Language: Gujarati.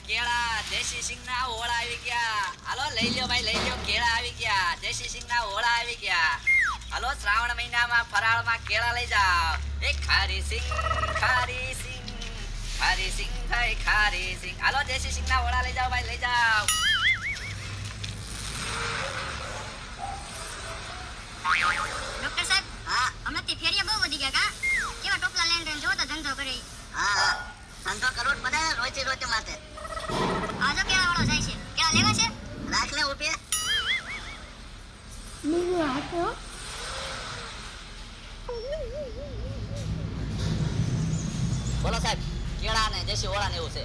કેળા દેશી સિંગના ઓળા આવી ગયા. હાલો લઈ લ્યો ભાઈ લઈ લ્યો, કેળા આવી ગયા, દેશી સિંગના ઓળા આવી ગયા. હાલો શ્રાવણ મહિનામાં ફરાળમાં કેળા લઈ જાઓ. એ ખારી સિંગ ખારી સિંગ ખારી સિંગ ભાઈ ખારી સિંગ. હાલો દેશી સિંગના ઓળા લઈ જાઓ ભાઈ લઈ જાઓ. ડોક્ટર સાહેબ, હા હમણાંથી ફેરિયા બહુ વધી ગયા કા? કેવા ટોપલા લઈને જો તો ધંધો કરે. હા હા ધંધો કરવો જ પડે ને રોજે રોજ માટે. આ જો કેળા વાળો જાય છે. કેળા લેવા છે? રાખ ને ઉભી. બોલો સાહેબ, કેળા ને દેશી ઓળા ને એવું છે.